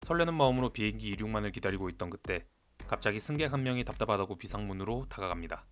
설레는 마음으로 비행기 이륙만을 기다리고 있던 그때 갑자기 승객 한 명이 답답하다고 비상문으로 다가갑니다.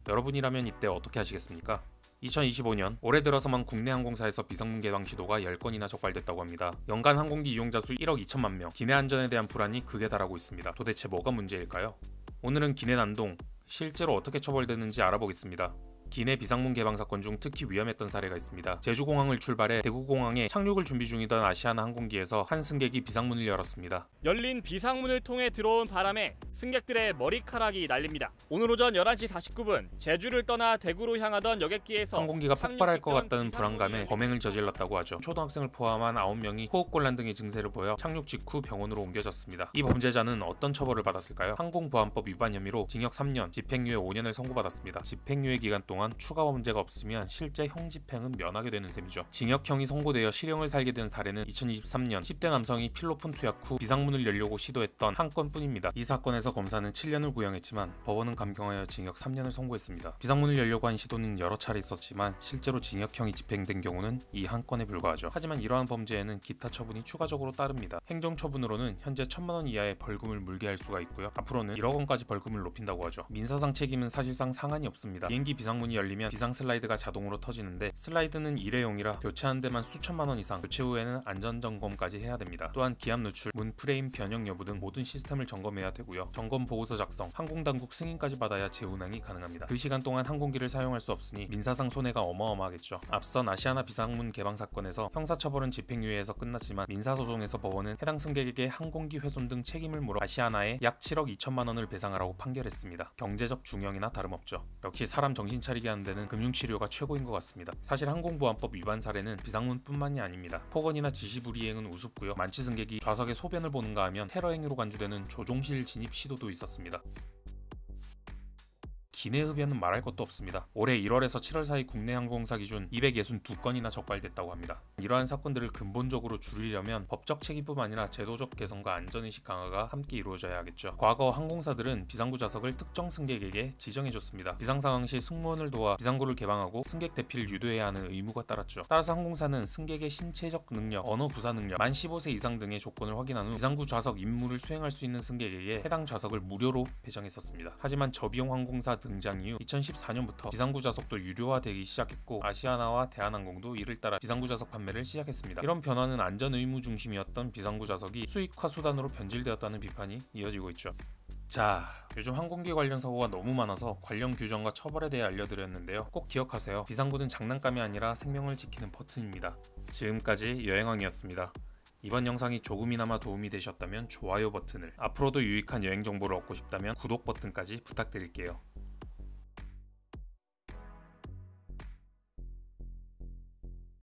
여러분이라면 이때 어떻게 하시겠습니까? 2025년 올해 들어서만 국내 항공사에서 비상문 개방 시도가 10건이나 적발됐다고 합니다. 연간 항공기 이용자 수 1억 2천만 명, 기내 안전에 대한 불안이 극에 달하고 있습니다. 도대체 뭐가 문제일까요? 오늘은 기내 난동, 실제로 어떻게 처벌되는지 알아보겠습니다. 기내 비상문 개방 사건 중 특히 위험했던 사례가 있습니다. 제주공항을 출발해 대구공항에 착륙을 준비 중이던 아시아나 항공기에서 한 승객이 비상문을 열었습니다. 열린 비상문을 통해 들어온 바람에 승객들의 머리카락이 날립니다. 오늘 오전 11시 49분 제주를 떠나 대구로 향하던 여객기에서 항공기가 폭발할 것 같다는 불안감에 범행을 저질렀다고 하죠. 초등학생을 포함한 9명이 호흡곤란 등의 증세를 보여 착륙 직후 병원으로 옮겨졌습니다. 이 범죄자는 어떤 처벌을 받았을까요? 항공보안법 위반 혐의로 징역 3년, 집행유예 5년을 선고받았습니다. 집행유예 기간 동안 추가 범죄가 없으면 실제 형집행은 면하게 되는 셈이죠. 징역형이 선고되어 실형을 살게 된 사례는 2023년 10대 남성이 필로폰 투약 후 비상문을 열려고 시도했던 한 건뿐입니다. 이 사건에서 검사는 7년을 구형했지만 법원은 감경하여 징역 3년을 선고했습니다. 비상문을 열려고 한 시도는 여러 차례 있었지만 실제로 징역형이 집행된 경우는 이 한 건에 불과하죠. 하지만 이러한 범죄에는 기타 처분이 추가적으로 따릅니다. 행정처분으로는 현재 1,000만 원 이하의 벌금을 물게 할 수가 있고요. 앞으로는 1억 원까지 벌금을 높인다고 하죠. 민사상 책임은 사실상 상한이 없습니다. 비행기 비상문이 열리면 비상 슬라이드가 자동으로 터지는데 슬라이드는 일회용이라 교체하는 데만 수천만 원 이상, 교체 후에는 안전점검까지 해야 됩니다. 또한 기압 누출, 문 프레임 변형 여부 등 모든 시스템을 점검해야 되고요. 점검 보고서 작성, 항공당국 승인까지 받아야 재운항이 가능합니다. 그 시간 동안 항공기를 사용할 수 없으니 민사상 손해가 어마어마하겠죠. 앞선 아시아나 비상문 개방 사건에서 형사처벌은 집행유예에서 끝났지만 민사소송에서 법원은 해당 승객에게 항공기 훼손 등 책임을 물어 아시아나에 약 7억 2천만 원을 배상하라고 판결했습니다. 경제적 중형이나 다름없죠. 역시 사람 정신 차리게 하는 데는 금융치료가 최고인 것 같습니다. 사실 항공보안법 위반 사례는 비상문뿐만이 아닙니다. 폭언이나 지시불이행은 우습고요. 많지 승객이 좌석에 소변을 보는가 하면 테러 행위로 간주되는 조종실 진입 시도도 있었습니다. 기내 흡연은 말할 것도 없습니다. 올해 1월에서 7월 사이 국내 항공사 기준 262건이나 적발됐다고 합니다. 이러한 사건들을 근본적으로 줄이려면 법적 책임뿐만 아니라 제도적 개선과 안전의식 강화가 함께 이루어져야 하겠죠. 과거 항공사들은 비상구 좌석을 특정 승객에게 지정해줬습니다. 비상상황 시 승무원을 도와 비상구를 개방하고 승객 대피를 유도해야 하는 의무가 따랐죠. 따라서 항공사는 승객의 신체적 능력, 언어 구사 능력, 만 15세 이상 등의 조건을 확인한 후 비상구 좌석 임무를 수행할 수 있는 승객에게 해당 좌석을 무료로 배정했었습니다. 하지만 저비용 항공사 등장 이후 2014년부터 비상구 좌석도 유료화되기 시작했고 아시아나와 대한항공도 이를 따라 비상구 좌석 판매를 시작했습니다. 이런 변화는 안전 의무 중심이었던 비상구 좌석이 수익화 수단으로 변질되었다는 비판이 이어지고 있죠. 자, 요즘 항공기 관련 사고가 너무 많아서 관련 규정과 처벌에 대해 알려드렸는데요. 꼭 기억하세요. 비상구는 장난감이 아니라 생명을 지키는 버튼입니다. 지금까지 여행왕이었습니다. 이번 영상이 조금이나마 도움이 되셨다면 좋아요 버튼을, 앞으로도 유익한 여행 정보를 얻고 싶다면 구독 버튼까지 부탁드릴게요.